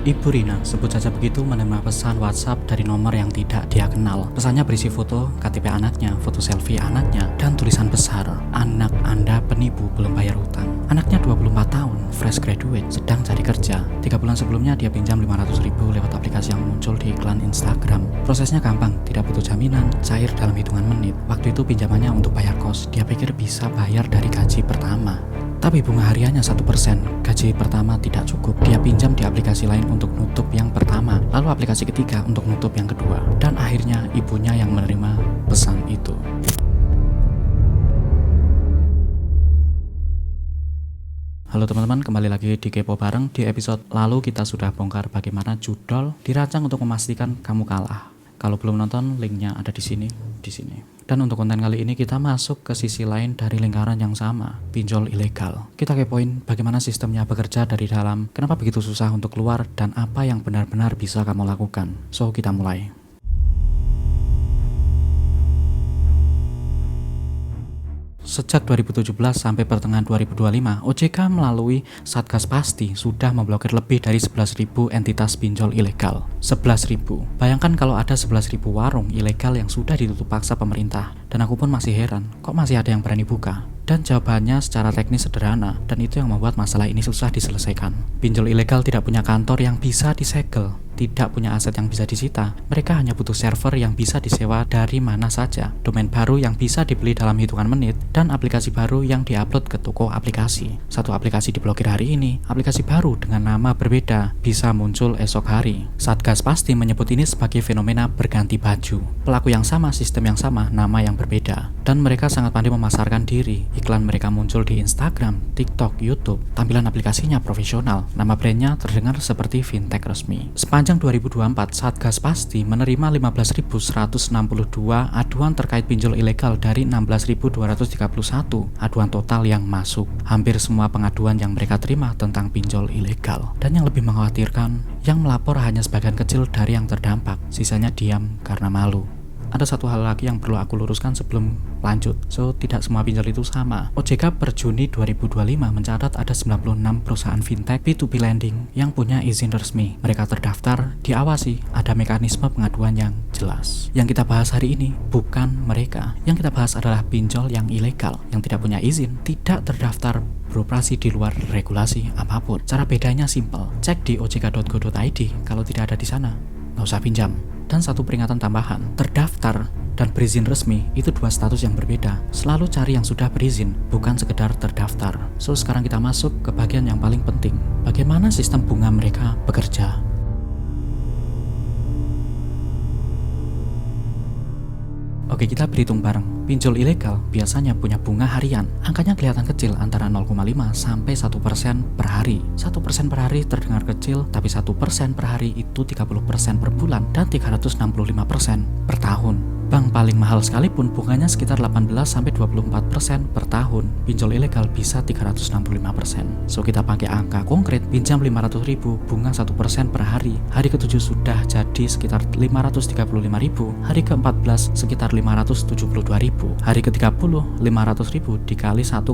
Ibu Rina, sebut saja begitu, menerima pesan WhatsApp dari nomor yang tidak dia kenal. Pesannya berisi foto KTP anaknya, foto selfie anaknya, dan tulisan besar, "Anak Anda penipu belum bayar hutang." Anaknya 24 tahun, fresh graduate, sedang cari kerja. 3 bulan sebelumnya dia pinjam 500.000 lewat aplikasi yang muncul di iklan Instagram. Prosesnya gampang, tidak butuh jaminan, cair dalam hitungan menit. Waktu itu pinjamannya untuk bayar kos, dia pikir bisa bayar dari gaji pertama. Tapi bunga hariannya 1%, gaji pertama tidak cukup. Dia pinjam di aplikasi lain untuk nutup yang pertama, lalu aplikasi ketiga untuk nutup yang kedua. Dan akhirnya ibunya yang menerima pesan itu. Halo teman-teman, kembali lagi di Kepo Bareng. Di episode lalu kita sudah bongkar bagaimana judol dirancang untuk memastikan kamu kalah. Kalau belum nonton, linknya ada di sini. Dan untuk konten kali ini kita masuk ke sisi lain dari lingkaran yang sama, pinjol ilegal. Kita kepoin bagaimana sistemnya bekerja dari dalam, kenapa begitu susah untuk keluar, dan apa yang benar-benar bisa kamu lakukan. So, kita mulai. Sejak 2017 sampai pertengahan 2025, OJK melalui Satgas Pasti sudah memblokir lebih dari 11.000 entitas pinjol ilegal. 11.000. Bayangkan kalau ada 11.000 warung ilegal yang sudah ditutup paksa pemerintah. Dan aku pun masih heran, kok masih ada yang berani buka? Dan jawabannya secara teknis sederhana, dan itu yang membuat masalah ini susah diselesaikan. Pinjol ilegal tidak punya kantor yang bisa disegel, tidak punya aset yang bisa disita. Mereka hanya butuh server yang bisa disewa dari mana saja, domain baru yang bisa dibeli dalam hitungan menit, dan aplikasi baru yang diupload ke toko aplikasi. Satu aplikasi diblokir hari ini, aplikasi baru dengan nama berbeda bisa muncul esok hari. Satgas Pasti menyebut ini sebagai fenomena berganti baju. Pelaku yang sama, sistem yang sama, nama yang berbeda. Dan mereka sangat pandai memasarkan diri. Iklan mereka muncul di Instagram, TikTok, YouTube. Tampilan aplikasinya profesional. Nama brandnya terdengar seperti fintech resmi. Sepanjang 2024, Satgas Pasti menerima 15.162 aduan terkait pinjol ilegal dari 16.231 aduan total yang masuk. Hampir semua pengaduan yang mereka terima tentang pinjol ilegal. Dan yang lebih mengkhawatirkan, yang melapor hanya sebagian kecil dari yang terdampak. Sisanya diam karena malu. Ada satu hal lagi yang perlu aku luruskan sebelum lanjut. So, tidak semua pinjol itu sama. OJK per Juni 2025 mencatat ada 96 perusahaan fintech P2P lending yang punya izin resmi. Mereka terdaftar, diawasi, ada mekanisme pengaduan yang jelas. Yang kita bahas hari ini bukan mereka. Yang kita bahas adalah pinjol yang ilegal, yang tidak punya izin, tidak terdaftar, beroperasi di luar regulasi apapun. Cara bedanya simpel. Cek di ojk.go.id, kalau tidak ada di sana, nggak usah pinjam. Dan satu peringatan tambahan, terdaftar dan berizin resmi itu dua status yang berbeda. Selalu cari yang sudah berizin, bukan sekedar terdaftar. So, sekarang kita masuk ke bagian yang paling penting. Bagaimana sistem bunga mereka bekerja? Oke, kita berhitung bareng. Pinjol ilegal biasanya punya bunga harian. Angkanya kelihatan kecil, antara 0,5 sampai 1% per hari. 1% per hari terdengar kecil, tapi 1% per hari itu 30% per bulan dan 365% per tahun. Bank paling mahal sekalipun bunganya sekitar 18-24% per tahun. Pinjol ilegal bisa 365%. So, kita pakai angka konkret, pinjam 500.000, bunga 1% per hari. Hari ke-7 sudah jadi sekitar 535.000. Hari ke-14 sekitar 572.000. Hari ke-30 500.000 dikali 1,01.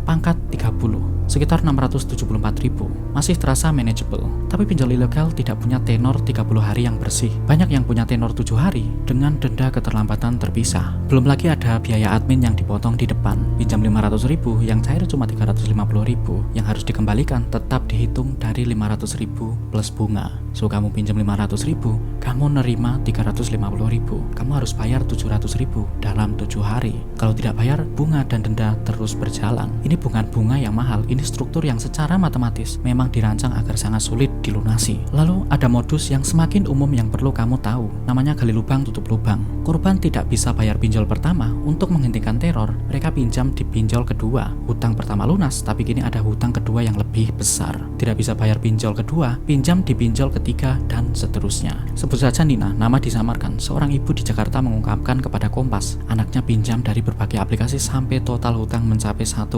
Pangkat 30. Sekitar 674.000. Masih terasa manageable. Tapi pinjol ilegal tidak punya tenor 30 hari yang bersih. Banyak yang punya tenor 7 hari dengan denda keterlambatan terpisah. Belum lagi ada biaya admin yang dipotong di depan. Pinjam 500.000 yang cair cuma 350.000. Yang harus dikembalikan tetap dihitung dari 500.000 plus bunga. So, kamu pinjam 500.000, kamu nerima 350.000. Kamu harus bayar 700.000 dalam 7 hari. Kalau tidak bayar, bunga dan denda terus berjalan. Ini bukan bunga yang mahal, ini struktur yang secara matematis memang dirancang agar sangat sulit dilunasi. Lalu ada modus yang semakin umum yang perlu kamu tahu. Namanya gali lubang tutup lubang. Korban tidak bisa bayar pinjol pertama, untuk menghentikan teror, mereka pinjam di pinjol kedua. Hutang pertama lunas, tapi kini ada hutang kedua yang lebih besar. Tidak bisa bayar pinjol kedua, pinjam di pinjol ketiga, dan seterusnya. Sebut saja Nina, nama disamarkan. Seorang ibu di Jakarta mengungkapkan kepada Kompas, anaknya pinjam dari berbagai aplikasi sampai total hutang mencapai 1,8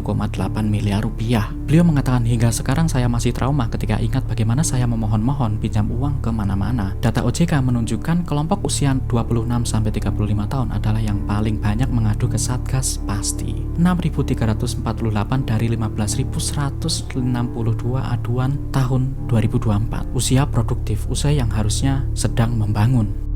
miliar rupiah. Beliau mengatakan, hingga sekarang saya masih trauma ketika ingat bagaimana saya memohon-mohon pinjam uang ke mana-mana. Data OJK menunjukkan kelompok usia 26-35 tahun adalah yang paling banyak mengadu ke Satgas Pasti. 6.348 dari 15.162 aduan tahun 2024. Usia produktif, usia yang harusnya sedang membangun.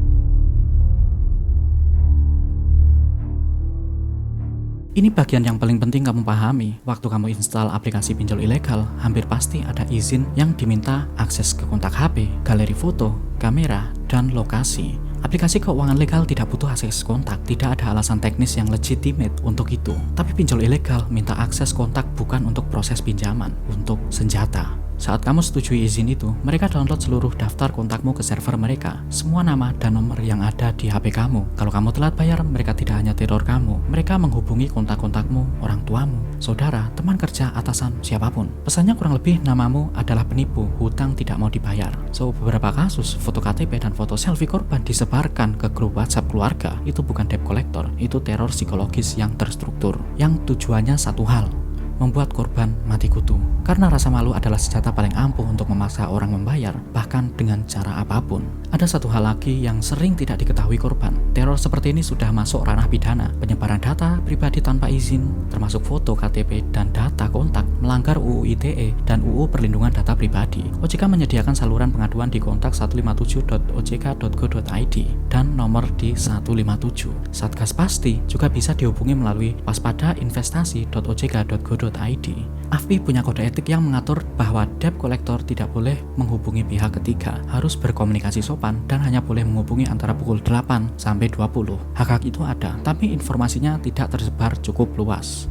Ini bagian yang paling penting kamu pahami. Waktu kamu install aplikasi pinjol ilegal, hampir pasti ada izin yang diminta akses ke kontak HP, galeri foto, kamera, dan lokasi. Aplikasi keuangan legal tidak butuh akses kontak, tidak ada alasan teknis yang legitimate untuk itu. Tapi pinjol ilegal minta akses kontak bukan untuk proses pinjaman, untuk senjata. Saat kamu setujui izin itu, mereka download seluruh daftar kontakmu ke server mereka, semua nama dan nomor yang ada di HP kamu. Kalau kamu telat bayar, mereka tidak hanya teror kamu, mereka menghubungi kontak-kontakmu, orang tuamu, saudara, teman kerja, atasan, siapapun. Pesannya kurang lebih namamu adalah penipu, hutang tidak mau dibayar. So, beberapa kasus, foto KTP dan foto selfie korban disebarkan ke grup WhatsApp keluarga. Itu bukan debt collector, itu teror psikologis yang terstruktur, yang tujuannya satu hal, membuat korban mati kutu. Karena rasa malu adalah senjata paling ampuh untuk memaksa orang membayar, bahkan dengan cara apapun. Ada satu hal lagi yang sering tidak diketahui korban. Teror seperti ini sudah masuk ranah pidana. Penyebaran data pribadi tanpa izin, termasuk foto, KTP, dan data kontak, melanggar UU ITE dan UU Perlindungan Data Pribadi. OJK menyediakan saluran pengaduan di kontak 157.ojk.go.id dan nomor di 157. Satgas Pasti juga bisa dihubungi melalui waspadainvestasi.ojk.go.id. AFPI punya kode etik yang mengatur bahwa debt collector tidak boleh menghubungi pihak ketiga, harus berkomunikasi sopan dan hanya boleh menghubungi antara pukul 8 sampai 20. Hak-hak itu ada, tapi informasinya tidak tersebar cukup luas.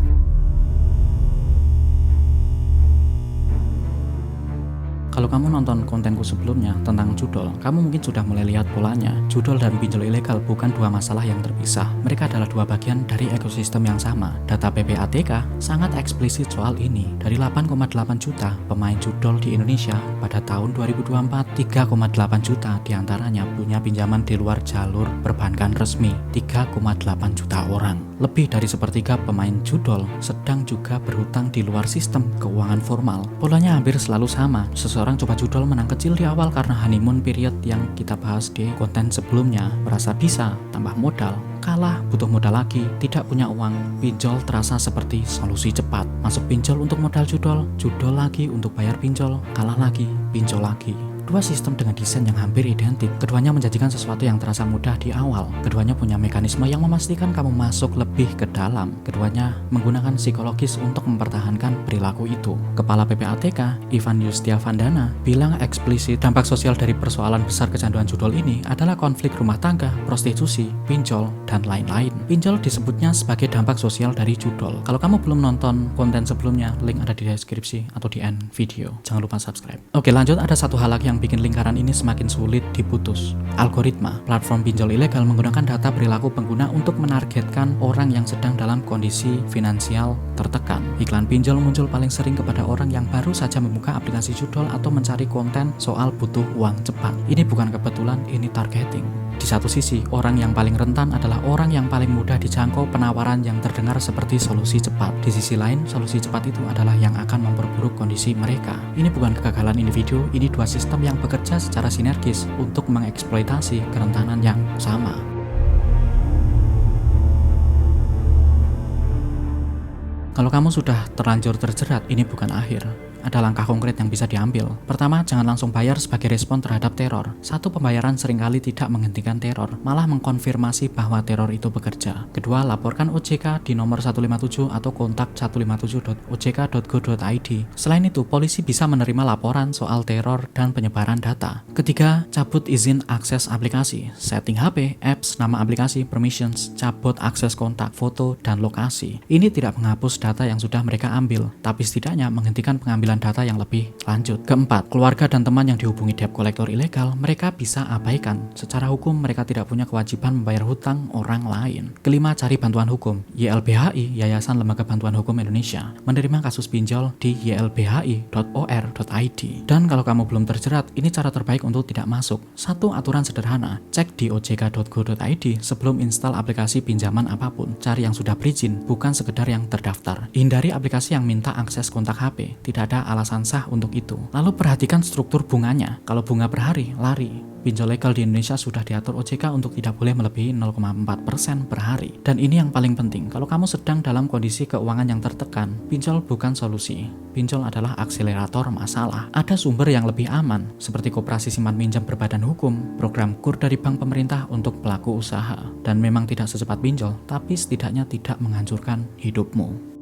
Kalau kamu nonton kontenku sebelumnya tentang judol, kamu mungkin sudah mulai lihat polanya. Judol dan pinjol ilegal bukan dua masalah yang terpisah. Mereka adalah dua bagian dari ekosistem yang sama. Data PPATK sangat eksplisit soal ini. Dari 8,8 juta pemain judol di Indonesia pada tahun 2024, 3,8 juta diantaranya punya pinjaman di luar jalur perbankan resmi. 3,8 juta orang. Lebih dari sepertiga pemain judol sedang juga berhutang di luar sistem keuangan formal. Polanya hampir selalu sama. Seseorang coba judol menang kecil di awal karena honeymoon period yang kita bahas di konten sebelumnya. Merasa bisa, tambah modal, kalah, butuh modal lagi, tidak punya uang, pinjol terasa seperti solusi cepat. Masuk pinjol untuk modal judol, judol lagi untuk bayar pinjol, kalah lagi, pinjol lagi. Dua sistem dengan desain yang hampir identik. Keduanya menjanjikan sesuatu yang terasa mudah di awal. Keduanya punya mekanisme yang memastikan kamu masuk lebih ke dalam. Keduanya menggunakan psikologis untuk mempertahankan perilaku itu. Kepala PPATK, Ivan Yustiavandana, bilang eksplisit dampak sosial dari persoalan besar kecanduan judol ini adalah konflik rumah tangga, prostitusi, pinjol, dan lain-lain. Pinjol disebutnya sebagai dampak sosial dari judol. Kalau kamu belum nonton konten sebelumnya, link ada di deskripsi atau di end video. Jangan lupa subscribe. Oke, lanjut, ada satu hal lagi yang bikin lingkaran ini semakin sulit diputus. Algoritma. Platform pinjol ilegal menggunakan data perilaku pengguna untuk menargetkan orang yang sedang dalam kondisi finansial tertekan. Iklan pinjol muncul paling sering kepada orang yang baru saja membuka aplikasi judol atau mencari konten soal butuh uang cepat. Ini bukan kebetulan, ini targeting. Di satu sisi, orang yang paling rentan adalah orang yang paling mudah dijangkau penawaran yang terdengar seperti solusi cepat. Di sisi lain, solusi cepat itu adalah yang akan memperburuk kondisi mereka. Ini bukan kegagalan individu, ini dua sistem yang bekerja secara sinergis untuk mengeksploitasi kerentanan yang sama. Kalau kamu sudah terlanjur terjerat, ini bukan akhir. Ada langkah konkret yang bisa diambil. Pertama, jangan langsung bayar sebagai respon terhadap teror. Satu, pembayaran seringkali tidak menghentikan teror, malah mengkonfirmasi bahwa teror itu bekerja. Kedua, laporkan OJK di nomor 157 atau kontak 157.ojk.go.id. Selain itu, polisi bisa menerima laporan soal teror dan penyebaran data. Ketiga, cabut izin akses aplikasi. Setting HP, apps, nama aplikasi, permissions, cabut akses kontak, foto, dan lokasi. Ini tidak menghapus data yang sudah mereka ambil, tapi setidaknya menghentikan pengambilan pengambilan data yang lebih lanjut. Keempat, keluarga dan teman yang dihubungi debt collector ilegal, mereka bisa abaikan. Secara hukum mereka tidak punya kewajiban membayar hutang orang lain. Kelima, cari bantuan hukum. YLBHI, Yayasan Lembaga Bantuan Hukum Indonesia, menerima kasus pinjol di ylbhi.or.id. Dan kalau kamu belum terjerat, ini cara terbaik untuk tidak masuk. Satu aturan sederhana, cek di ojk.go.id sebelum install aplikasi pinjaman apapun. Cari yang sudah berizin, bukan sekedar yang terdaftar. Hindari aplikasi yang minta akses kontak HP, tidak ada alasan sah untuk itu. Lalu perhatikan struktur bunganya. Kalau bunga per hari, lari. Pinjol legal di Indonesia sudah diatur OJK untuk tidak boleh melebihi 0,4% per hari. Dan ini yang paling penting, kalau kamu sedang dalam kondisi keuangan yang tertekan, pinjol bukan solusi. Pinjol adalah akselerator masalah. Ada sumber yang lebih aman, seperti koperasi simpan pinjam berbadan hukum, program KUR dari bank pemerintah untuk pelaku usaha. Dan memang tidak secepat pinjol, tapi setidaknya tidak menghancurkan hidupmu.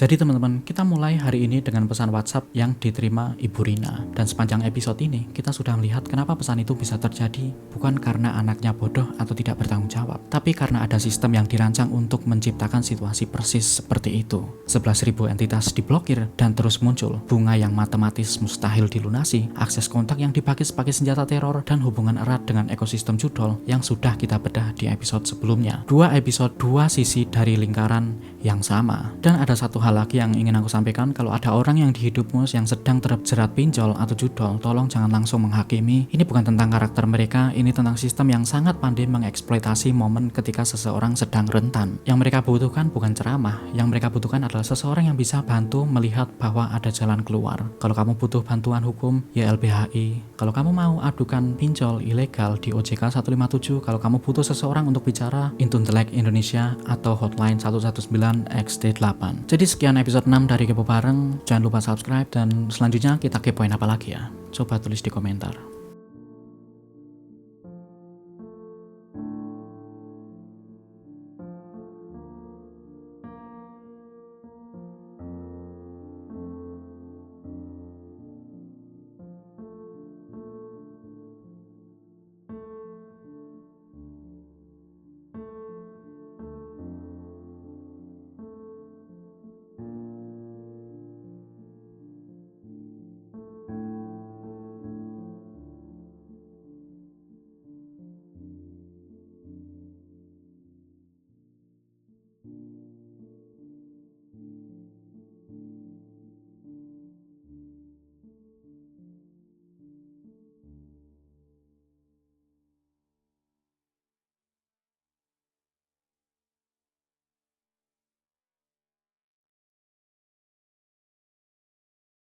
Jadi teman-teman, kita mulai hari ini dengan pesan WhatsApp yang diterima Ibu Rina. Dan sepanjang episode ini, kita sudah melihat kenapa pesan itu bisa terjadi bukan karena anaknya bodoh atau tidak bertanggung jawab, tapi karena ada sistem yang dirancang untuk menciptakan situasi persis seperti itu. 11.000 entitas diblokir dan terus muncul bunga yang matematis mustahil dilunasi, akses kontak yang dipakai sebagai senjata teror, dan hubungan erat dengan ekosistem judol yang sudah kita bedah di episode sebelumnya. Dua episode, dua sisi dari lingkaran yang sama. Dan ada satu hal lagi yang ingin aku sampaikan, kalau ada orang yang di hidupmu yang sedang terjerat pinjol atau judol, tolong jangan langsung menghakimi. Ini bukan tentang karakter mereka, ini tentang sistem yang sangat pandai mengeksploitasi momen ketika seseorang sedang rentan. Yang mereka butuhkan bukan ceramah, yang mereka butuhkan adalah seseorang yang bisa bantu melihat bahwa ada jalan keluar. Kalau kamu butuh bantuan hukum, YLBHI. Kalau kamu mau adukan pinjol ilegal di OJK 157, kalau kamu butuh seseorang untuk bicara, Intuntelek Indonesia atau hotline 119XD8. Jadi sekian episode 6 dari Kepo Bareng. Jangan lupa subscribe, dan selanjutnya kita kepoin apa lagi ya? Coba tulis di komentar.